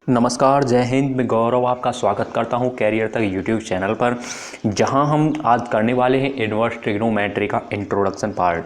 नमस्कार, जय हिंद। मैं गौरव आपका स्वागत करता हूं कैरियर तक यूट्यूब चैनल पर, जहां हम आज करने वाले हैं इन्वर्स ट्रिग्नोमेट्री का इंट्रोडक्शन पार्ट।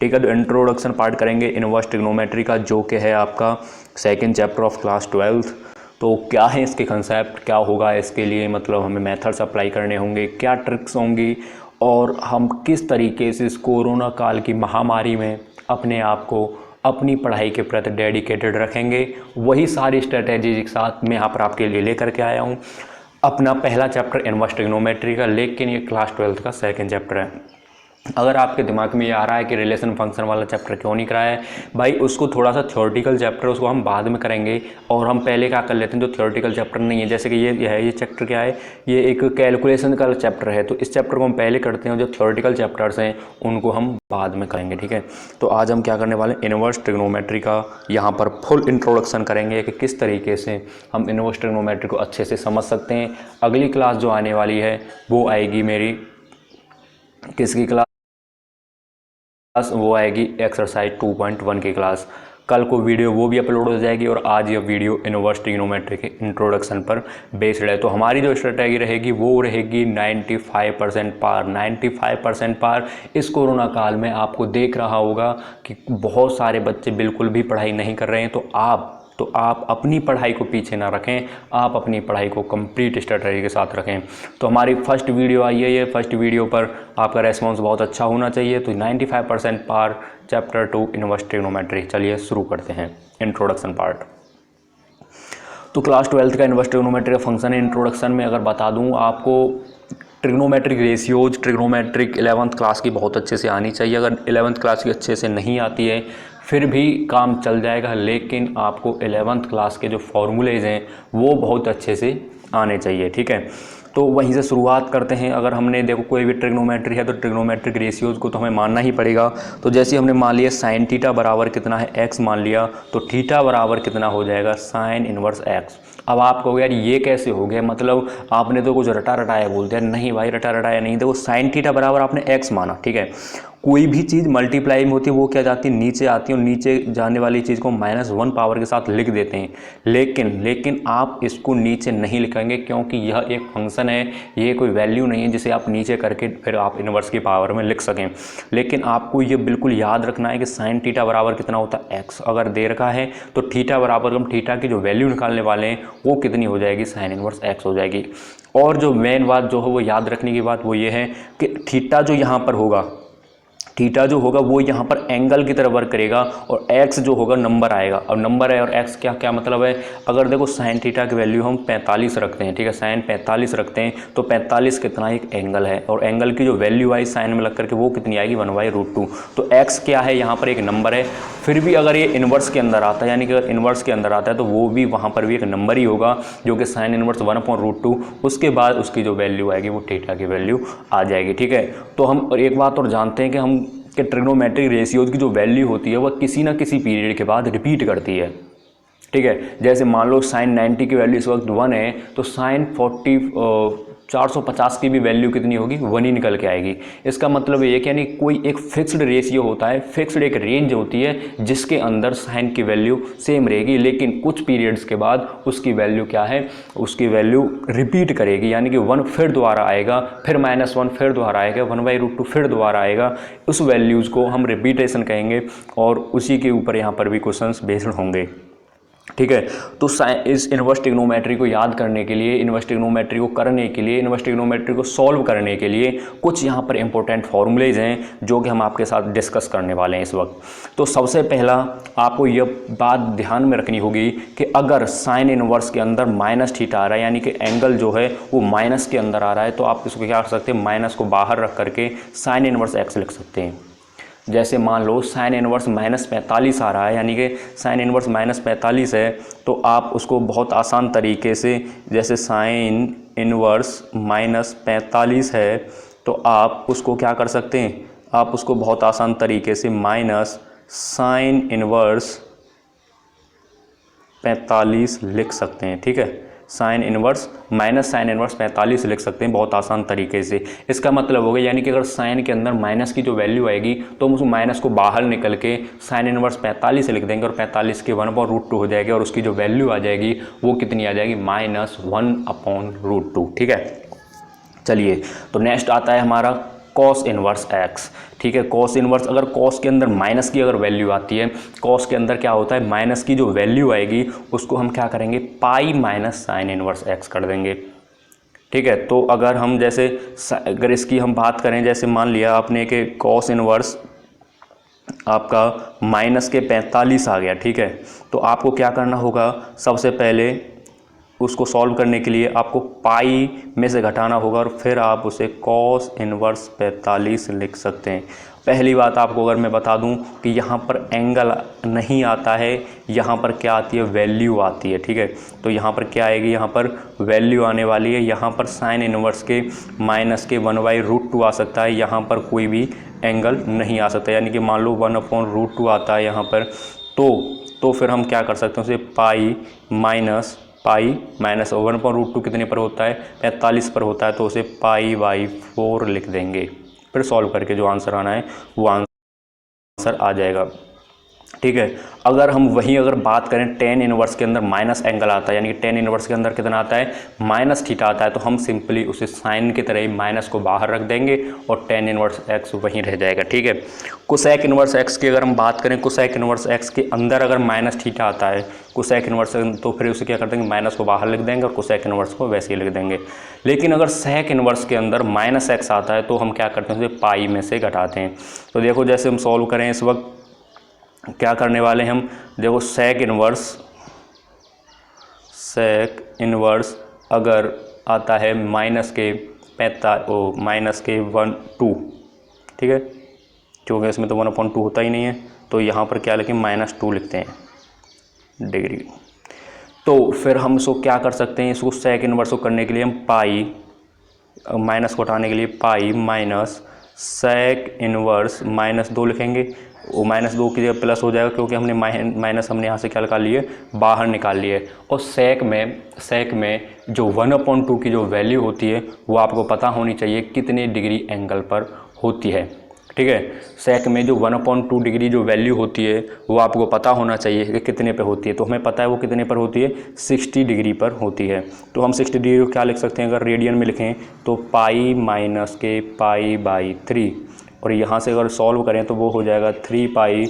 ठीक है, तो इंट्रोडक्शन पार्ट करेंगे इन्वर्स ट्रिग्नोमेट्री का, जो कि है आपका second chapter of class 12th। तो क्या है इसके कंसेप्ट, क्या होगा इसके लिए, मतलब हमें मेथड्स अप्लाई करने होंगे, क्या ट्रिक्स होंगी, और हम किस तरीके से इस कोरोना काल की महामारी में अपने आप को अपनी पढ़ाई के प्रति डेडिकेटेड रखेंगे। वही सारी स्ट्रेटेजी के साथ मैं यहाँ पर आपके लिए लेकर के आया हूँ। अपना पहला चैप्टर इन्वर्स ट्रिग्नोमेट्री का, लेकिन ये क्लास 12th का सेकंड चैप्टर है। अगर आपके दिमाग में ये आ रहा है कि रिलेशन फंक्शन वाला चैप्टर क्यों नहीं कराया है, भाई उसको थोड़ा सा थ्योरेटिकल चैप्टर, उसको हम बाद में करेंगे। और हम पहले क्या कर लेते हैं, जो थ्योरेटिकल चैप्टर नहीं है, जैसे कि ये चैप्टर क्या है, ये एक कैलकुलेशन का चैप्टर है, तो इस चैप्टर को हम पहले करते हैं, जो थ्योरेटिकल चैप्टर्स हैं उनको हम बाद में करेंगे। ठीक है, तो आज हम क्या करने वाले हैं, इन्वर्स ट्रिग्नोमेट्री का यहाँ पर फुल इंट्रोडक्शन करेंगे कि किस तरीके से हम इन्वर्स ट्रिग्नोमेट्री को अच्छे से समझ सकते हैं। अगली क्लास जो आने वाली है वो आएगी मेरी, किसकी क्लास, वो आएगी एक्सरसाइज 2.1 की क्लास। कल को वीडियो वो भी अपलोड हो जाएगी, और आज ये वीडियो इन्वर्स ट्रिग्नोमेट्री के इंट्रोडक्शन पर बेस्ड है। तो हमारी जो स्ट्रेटेजी रहेगी वो रहेगी 95% पार। 95% पार इस कोरोना काल में आपको देख रहा होगा कि बहुत सारे बच्चे बिल्कुल भी पढ़ाई नहीं कर रहे हैं, तो आप अपनी पढ़ाई को पीछे ना रखें, आप अपनी पढ़ाई को कंप्लीट स्ट्रेटजी के साथ रखें। तो हमारी फर्स्ट वीडियो आई है, ये फर्स्ट वीडियो पर आपका रेस्पॉन्स बहुत अच्छा होना चाहिए। तो 95% पार चैप्टर 2 इन्वर्स ट्रिग्नोमेट्री। चलिए शुरू करते हैं इंट्रोडक्शन पार्ट। तो क्लास 12th का इन्वर्स ट्रिग्नोमेट्री का फंक्शन है। इंट्रोडक्शन में अगर बता दूं आपको, trigonometric ratios, trigonometric 11th class की बहुत अच्छे से आनी चाहिए। अगर 11th क्लास की अच्छे से नहीं आती है फिर भी काम चल जाएगा, लेकिन आपको 11th क्लास के जो फॉर्मूलेज हैं वो बहुत अच्छे से आने चाहिए। ठीक है, तो वहीं से शुरुआत करते हैं। अगर हमने देखो कोई भी ट्रिग्नोमेट्री है तो ट्रिग्नोमेट्रिक रेशियोज़ को तो हमें मानना ही पड़ेगा। तो जैसे हमने मान लिया साइन थीटा बराबर कितना है, एक्स मान लिया, तो थीटा बराबर कितना हो जाएगा, साइन इनवर्स एक्स। अब आप कहोगे यार ये कैसे हो गया, मतलब आपने तो कुछ रटा रटाया बोल दिया। नहीं भाई, रटा रटाया नहीं। देखो साइन थीटा बराबर आपने एक्स माना, ठीक है, कोई भी चीज़ मल्टीप्लाई में होती है वो क्या जाती है, नीचे आती है, और नीचे जाने वाली चीज़ को -1 पावर के साथ लिख देते हैं। लेकिन आप इसको नीचे नहीं लिखेंगे, क्योंकि यह एक फंक्शन है, ये कोई वैल्यू नहीं है जिसे आप नीचे करके फिर आप इन्वर्स की पावर में लिख सकें। लेकिन आपको ये बिल्कुल याद रखना है कि साइन थीटा बराबर कितना होता है, एक्स। अगर दे रखा है तो थीटा बराबर, हम थीटा की जो वैल्यू निकालने वाले हैं वो कितनी हो जाएगी, साइन इन्वर्स एक्स हो जाएगी। और जो मेन बात जो है वो याद रखने की बात वो ये है कि थीटा जो यहाँ पर होगा, थीटा जो होगा वो यहाँ पर एंगल की तरह वर्क करेगा, और एक्स जो होगा नंबर आएगा। और नंबर है और एक्स क्या क्या मतलब है, अगर देखो साइन थीटा की वैल्यू हम 45 रखते हैं, ठीक है, साइन 45 रखते हैं, तो 45 कितना एक एंगल है, और एंगल की जो वैल्यू आई साइन में लग करके वो कितनी आएगी, 1/√2। तो एक्स क्या है, यहाँ पर एक नंबर है। फिर भी अगर ये इन्वर्स के अंदर आता है, यानी कि अगर इन्वर्स के अंदर आता है तो वो भी वहाँ पर भी एक नंबर ही होगा, जो कि साइन इन्वर्स 1/√2। उसके बाद उसकी जो वैल्यू आएगी वो थीटा की वैल्यू आ जाएगी। ठीक है, तो हम एक बात और जानते हैं कि ट्रिग्नोमेट्रिक रेशियोज की जो वैल्यू होती है वह किसी ना किसी पीरियड के बाद रिपीट करती है। ठीक है, जैसे मान लो साइन 90 की वैल्यू इस वक्त 1 है, तो साइन 450 की भी वैल्यू कितनी होगी, 1 ही निकल के आएगी। इसका मतलब ये कि यानी कोई एक फिक्स्ड रेशियो होता है, फिक्स्ड एक रेंज होती है जिसके अंदर साइन की वैल्यू सेम रहेगी, लेकिन कुछ पीरियड्स के बाद उसकी वैल्यू क्या है, उसकी वैल्यू रिपीट करेगी, यानी कि 1 फिर दोबारा आएगा, फिर -1 फिर दोबारा आएगा, 1/√2 फिर दोबारा आएगा। उस वैल्यूज़ को हम रिपीटेशन कहेंगे, और उसी के ऊपर यहाँ पर भी क्वेश्चंस बेस्ड होंगे। ठीक है, तो इस इन्वर्स ट्रिग्नोमेट्री को याद करने के लिए, इन्वर्स ट्रिग्नोमेट्री को करने के लिए, इन्वर्स ट्रिग्नोमेट्री को सॉल्व करने के लिए कुछ यहाँ पर इंपॉर्टेंट फॉर्मूलेज हैं जो कि हम आपके साथ डिस्कस करने वाले हैं इस वक्त। तो सबसे पहला आपको यह बात ध्यान में रखनी होगी कि अगर साइन इन्वर्स के अंदर माइनस थीटा आ रहा है, यानी कि एंगल जो है वो माइनस के अंदर आ रहा है, तो आप इसको क्या कर सकते हैं, माइनस को बाहर रख करके साइन इन्वर्स एक्स लिख सकते हैं। जैसे मान लो साइन इन्वर्स -45 आ रहा है, यानी कि साइन इन्वर्स -45 है, तो आप उसको बहुत आसान तरीके से, जैसे साइन इन्वर्स -45 है, तो आप उसको क्या कर सकते हैं, आप उसको बहुत आसान तरीके से माइनस साइन इन्वर्स 45 लिख सकते हैं। ठीक है, sine inverse minus sine inverse 45 लिख सकते हैं बहुत आसान तरीके से। इसका मतलब हो गया यानी कि अगर साइन के अंदर माइनस की जो वैल्यू आएगी तो हम उस माइनस को बाहर निकल के साइन इनवर्स 45 लिख देंगे और 45 के 1/√2 हो जाएगी और उसकी जो वैल्यू आ जाएगी वो कितनी आ जाएगी -1/√2। ठीक है, चलिए तो नेक्स्ट आता है हमारा कॉस इनवर्स एक्स। ठीक है, कॉस इनवर्स, अगर कॉस के अंदर माइनस की अगर वैल्यू आती है, कॉस के अंदर क्या होता है माइनस की जो वैल्यू आएगी उसको हम क्या करेंगे pi minus sign inverse x कर देंगे। ठीक है, तो अगर हम जैसे अगर इसकी हम बात करें, जैसे मान लिया आपने कि कॉस इनवर्स आपका माइनस के 45 आ गया। ठीक है, तो आपको क्या करना होगा, सबसे पहले उसको सॉल्व करने के लिए आपको पाई में से घटाना होगा और फिर आप उसे कॉस इनवर्स 45 लिख सकते हैं। पहली बात आपको अगर मैं बता दूं कि यहाँ पर एंगल नहीं आता है, यहाँ पर क्या आती है वैल्यू आती है। ठीक है, तो यहाँ पर क्या आएगी, यहाँ पर वैल्यू आने वाली है। यहाँ पर साइन इनवर्स के माइनस के 1/√2 आ सकता है, यहाँ पर कोई भी एंगल नहीं आ सकता। यानी कि मान लो 1/√2 आता है यहाँ पर, तो फिर हम क्या कर सकते हैं उसे पाई माइनस 1/√2 कितने पर होता है 45 पर होता है, तो उसे पाई/4 लिख देंगे। फिर सॉल्व करके जो आंसर आना है वो आंसर आ जाएगा। ठीक है, अगर हम वहीं अगर बात करें टेन इनवर्स के अंदर माइनस एंगल आता है, यानी कि टेन इनवर्स के अंदर कितना आता है माइनस थीटा आता है, तो हम सिंपली उसे साइन की तरह ही माइनस को बाहर रख देंगे और टेन इनवर्स एक्स वहीं रह जाएगा। ठीक है, कोसेक इनवर्स एक्स की अगर हम बात करें, कोसेक इनवर्स एक्स के अंदर अगर माइनस थीटा आता है कोसेक इनवर्स, तो फिर उसे क्या कर देंगे माइनस को बाहर लिख देंगे और कोसेक इनवर्स को वैसे ही लिख देंगे। लेकिन अगर सेक इनवर्स के अंदर माइनस एक्स आता है तो हम क्या करते हैं उसे पाई में से घटाते हैं। तो देखो जैसे हम सॉल्व करें इस वक्त क्या करने वाले हैं हम, देखो सेक इनवर्स अगर आता है माइनस के 1/2। ठीक है, क्योंकि इसमें तो 1/2 होता ही नहीं है, तो यहाँ पर क्या लिखें -2 लिखते हैं डिग्री। तो फिर हम इसको क्या कर सकते हैं, इसको सेक इनवर्स को करने के लिए हम पाई माइनस को हटाने के लिए पाई माइनस सेक इनवर्स -2 लिखेंगे। वो -2 की जगह प्लस हो जाएगा क्योंकि हमने माइनस हमने यहाँ से क्या निकाल लिए बाहर निकाल लिए। और सेक में जो 1/2 की जो वैल्यू होती है वो आपको पता होनी चाहिए कितने डिग्री एंगल पर होती है। ठीक है, सेक में जो 1/2 डिग्री जो वैल्यू होती है वो आपको पता होना चाहिए कि कितने पे होती है। तो हमें पता है वो कितने पर होती है 60 डिग्री पर होती है। तो हम 60 डिग्री को क्या लिख सकते हैं, अगर रेडियन में लिखें तो पाई माइनस के पाई/3, और यहाँ से अगर सॉल्व करें तो वो हो जाएगा 3 पाई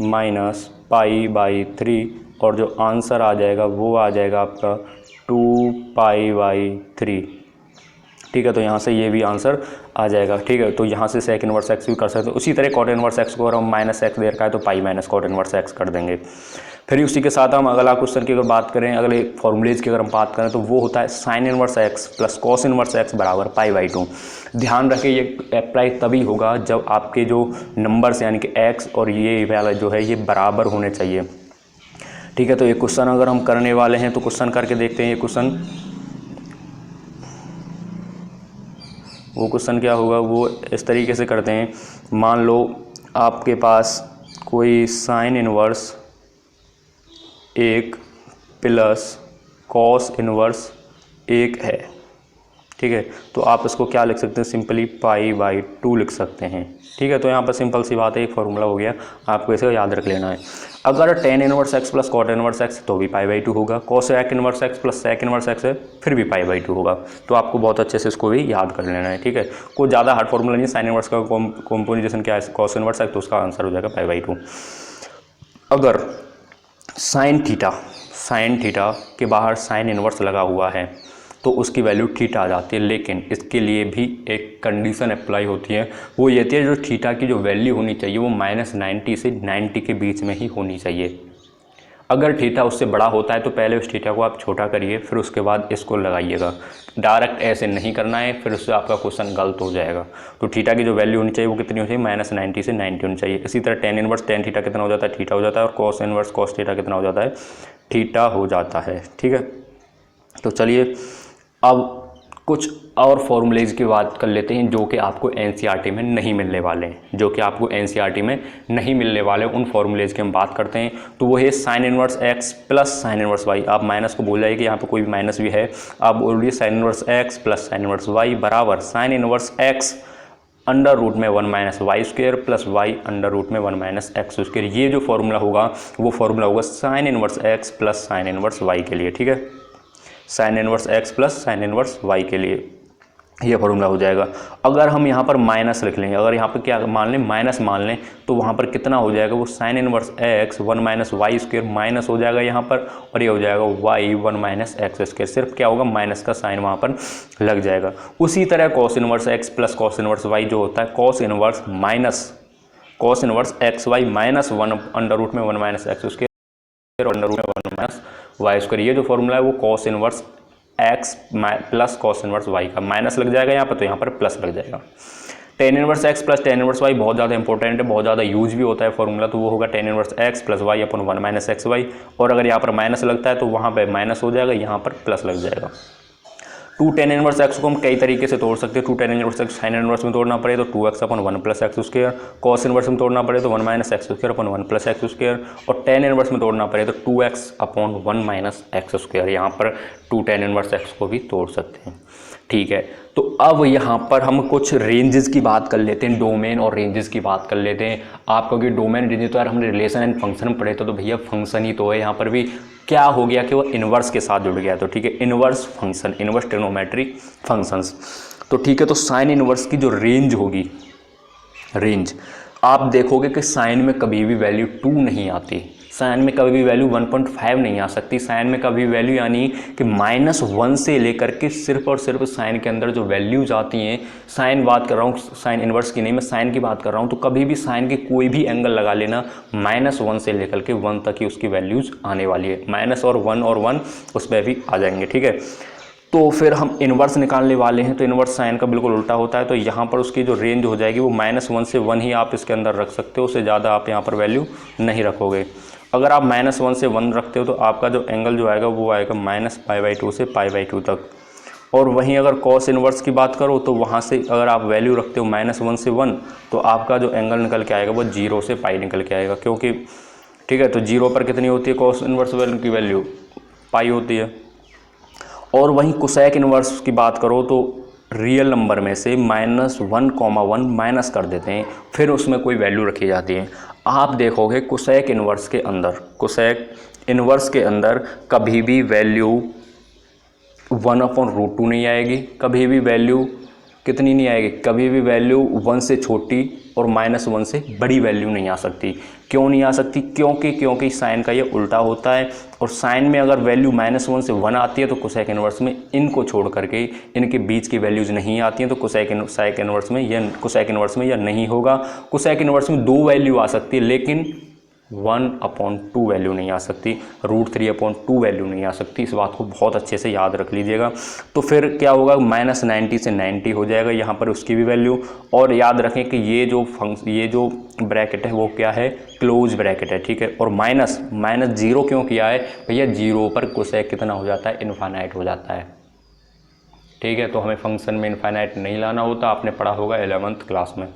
माइनस पाई/3, और जो आंसर आ जाएगा वो आ जाएगा आपका 2 पाई/3। ठीक है, तो यहाँ से ये भी आंसर आ जाएगा। ठीक है, तो यहाँ से सेक इनवर्स एक्स भी कर सकते हैं। उसी तरह कॉट इनवर्स एक्स को अगर हम -x दे रखा है तो pi minus cot inverse x कर देंगे। फिर उसी के साथ हम अगला क्वेश्चन की अगर बात करें, अगले फॉर्मूलेज की अगर हम बात करें तो वो होता है sine inverse x plus cos inverse x बराबर पाई/2। ध्यान रखें ये अप्लाई तभी होगा जब आपके जो नंबर्स यानी कि एक्स और ये वाला जो है ये बराबर होने चाहिए। ठीक है, तो ये क्वेश्चन अगर हम करने वाले हैं तो क्वेश्चन करके देखते हैं। ये क्वेश्चन क्या होगा, वो इस तरीके से करते हैं। मान लो आपके पास कोई sine inverse 1 plus cos inverse 1 है। ठीक है, तो आप इसको क्या लिख सकते हैं सिंपली पाई/2 लिख सकते हैं। ठीक है, तो यहाँ पर सिंपल सी बात है, एक फॉर्मूला हो गया, आपको इसे याद रख लेना है। अगर tan inverse x plus cot inverse x तो भी पाई/2 होगा, cosec inverse x plus sec inverse x है फिर भी पाई/2 होगा। तो आपको बहुत अच्छे से इसको भी याद कर लेना है। ठीक है, कोई ज़्यादा हार्ड फॉर्मूला नहीं है। साइन इनवर्स का कॉम्पोजिशन क्या है कॉस इनवर्स एक्स, तो उसका आंसर हो जाएगा पाई/2। अगर साइन थीटा के बाहर साइन इनवर्स लगा हुआ है तो उसकी वैल्यू थीटा आ जाती है, लेकिन इसके लिए भी एक कंडीशन अप्लाई होती है। वो ये होती है जो थीटा की जो वैल्यू होनी चाहिए वो -90 से 90 के बीच में ही होनी चाहिए। अगर थीटा उससे बड़ा होता है तो पहले उस थीटा को आप छोटा करिए, फिर उसके बाद इसको लगाइएगा। डायरेक्ट ऐसे नहीं करना है, फिर उससे आपका क्वेश्चन गलत हो जाएगा। तो थीटा की जो वैल्यू होनी चाहिए वो कितनी होनी चाहिए -90 से 90 होनी चाहिए। इसी तरह टेन इनवर्स टेन थीटा कितना हो जाता है थीटा हो जाता है, और कॉस इनवर्स कॉस थीटा कितना हो जाता है थीटा हो जाता है। ठीक है, तो चलिए अब कुछ और फॉर्मूलेज की बात कर लेते हैं जो कि आपको एनसीईआरटी में नहीं मिलने वाले हैं, जो कि आपको एनसीईआरटी में नहीं मिलने वाले, उन फॉर्मूलेज की हम बात करते हैं। तो वो है sine inverse x plus sine inverse y. आप माइनस को बोल जाइए कि यहाँ पे कोई भी माइनस भी है, आप बोलिए sine inverse x plus sine inverse y बराबर sine inverse x under root में 1 minus y square plus y under root में 1 माइनस एक्स स्क्वेयर। ये जो फॉर्मूला होगा वो फॉर्मूला होगा sine inverse x plus sine inverse y के लिए, ठीक है, sine inverse x plus sine inverse y के लिए ये फॉर्मूला हो जाएगा। अगर हम यहाँ पर माइनस लिख लेंगे, अगर यहाँ पर क्या मान लें, माइनस मान लें, तो वहाँ पर कितना हो जाएगा, वो sine inverse x 1 minus y square minus हो जाएगा यहाँ पर, और ये हो जाएगा वाई 1 माइनस एक्स स्क्वेयर। सिर्फ क्या होगा, माइनस का साइन वहाँ पर लग जाएगा। उसी तरह cos inverse x plus cos inverse y जो होता है, cos inverse minus cos inverse x y minus 1 under root में 1 minus x square under root में 1 माइनस वाई स्क्वेयर। ये जो फॉर्मूला है वो cos inverse x plus cos inverse y का माइनस लग जाएगा यहाँ पर, तो यहाँ पर प्लस लग जाएगा। Tan inverse x plus tan inverse y बहुत ज़्यादा इंपॉर्टेंट है, बहुत ज़्यादा यूज भी होता है फॉर्मूला, तो वो होगा tan inverse x plus y अपन 1 माइनस एक्स वाई। और अगर यहाँ पर माइनस लगता है तो वहाँ पर माइनस हो जाएगा, यहाँ पर प्लस लग जाएगा। 2 टेन इनवर्स एक्स को हम कई तरीके से तोड़ सकते हैं। 2 ten inverse x sine inverse में तोड़ना पड़े तो 2x अपन 1 plus x square, cos inverse में तोड़ना पड़े तो 1 minus x square upon 1 plus x square, और टेन इनवर्स में तोड़ना पड़े तो 2x upon 1 minus x square. यहाँ पर 2 टेन इनवर्स एक्स को भी तोड़ सकते हैं, ठीक है। तो अब यहाँ पर हम कुछ रेंजेस की बात कर लेते हैं, डोमेन और रेंजेस की बात कर लेते हैं। आप कहोगे डोमेन रेंज तो यार हमने रिलेशन एंड फंक्शन पढ़े तो भैया फंक्शन ही तो है, यहाँ पर भी क्या हो गया कि वो इन्वर्स के साथ जुड़ गया, तो ठीक है, inverse function, inverse trigonometric functions. तो ठीक है, तो साइन इन्वर्स की जो रेंज होगी, रेंज आप देखोगे कि साइन में कभी भी वैल्यू 2 नहीं आती, साइन में कभी भी वैल्यू 1.5 नहीं आ सकती, साइन में कभी वैल्यू यानी कि -1 से लेकर के सिर्फ और सिर्फ साइन के अंदर जो वैल्यूज आती हैं, साइन बात कर रहा हूँ, साइन इन्वर्स की नहीं, मैं साइन की बात कर रहा हूँ, तो कभी भी साइन की कोई भी एंगल लगा लेना, -1 से लेकर के 1 तक ही उसकी वैल्यूज आने वाली है, माइनस और 1 उसमें भी आ जाएंगे, ठीक है। तो फिर हम इन्वर्स निकालने वाले हैं, तो इन्वर्स साइन का बिल्कुल उल्टा होता है, तो यहाँ पर उसकी जो रेंज हो जाएगी वो -1 से 1 ही आप इसके अंदर रख सकते हो, उससे ज़्यादा आप यहाँ पर वैल्यू नहीं रखोगे। अगर आप -1 से 1 रखते हो तो आपका जो एंगल जो आएगा वो आएगा -π/2 से π/2 तक। और वहीं अगर कॉस इन्वर्स की बात करो तो वहाँ से अगर आप वैल्यू रखते हो -1 से 1 तो आपका जो एंगल निकल के आएगा वो 0 से π निकल के आएगा, क्योंकि ठीक है, तो 0 पर कितनी होती है कॉस इन्वर्स वैल्यू की वैल्यू, π होती है। और वहीं कोसेक इन्वर्स की बात करो तो रियल नंबर में से -1,1 माइनस कर देते हैं, फिर उसमें कोई वैल्यू रखी जाती है। आप देखोगे कोसेक इन्वर्स के अंदर, कोसेक इन्वर्स के अंदर कभी भी वैल्यू 1/√2 नहीं आएगी, कभी भी वैल्यू कितनी नहीं आएगी, कभी भी वैल्यू 1 से छोटी और -1 से बड़ी वैल्यू नहीं आ सकती। क्यों नहीं आ सकती, क्योंकि साइन का ये उल्टा होता है, और साइन में अगर वैल्यू -1 से 1 आती है तो कोसेक इन्वर्स में इनको छोड़ करके इनके बीच की वैल्यूज़ नहीं आती हैं, तो कोसेक इन्वर्स में यह नहीं होगा। कोसेक इन्वर्स में 2 वैल्यू आ सकती है, लेकिन 1/2 वैल्यू नहीं आ सकती, √3/2 वैल्यू नहीं आ सकती। इस बात को बहुत अच्छे से याद रख लीजिएगा। तो फिर क्या होगा, -90 से 90 हो जाएगा यहाँ पर उसकी भी वैल्यू। और याद रखें कि ये जो ब्रैकेट है वो क्या है, क्लोज ब्रैकेट है, ठीक है। और माइनस 0 क्यों किया है भैया, 0 पर कोसेक कितना हो जाता है, इनफाइनाइट हो जाता है, ठीक है। तो हमें फंक्शन में इनफाइनाइट नहीं लाना होता, आपने पढ़ा होगा 11th क्लास में।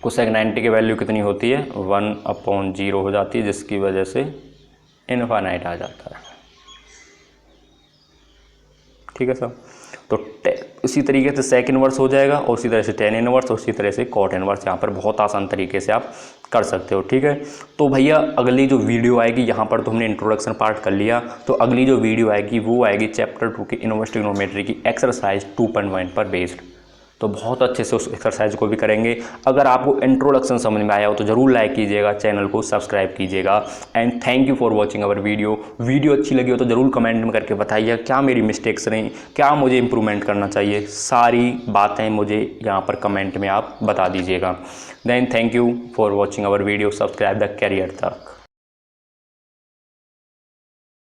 कोसेक 90 की वैल्यू कितनी होती है, 1/0 हो जाती है, जिसकी वजह से इनफाइनाइट आ जाता है, ठीक है सर। तो इसी तरीके से सेक इन्वर्स हो जाएगा, और उसी तरह से टेन इन्वर्स, और उसी तरह से कॉट इन्वर्स, यहाँ पर बहुत आसान तरीके से आप कर सकते हो, ठीक है। तो भैया अगली जो वीडियो आएगी, यहाँ पर तो हमने इंट्रोडक्शन पार्ट कर लिया, तो अगली जो वीडियो आएगी वो आएगी चैप्टर 2 की इन्वर्स ट्रिग्नोमेट्री की एक्सरसाइज 2.1 पर बेस्ड। तो बहुत अच्छे से उस एक्सरसाइज को भी करेंगे। अगर आपको इंट्रोडक्शन समझ में आया हो तो ज़रूर लाइक कीजिएगा, चैनल को सब्सक्राइब कीजिएगा। And thank you for watching our video अच्छी लगी हो तो ज़रूर कमेंट में करके बताइए क्या मेरी मिस्टेक्स रहीं, क्या मुझे इम्प्रूवमेंट करना चाहिए, सारी बातें मुझे यहाँ पर कमेंट में आप बता दीजिएगा। Then thank you for watching our video, subscribe the career तक।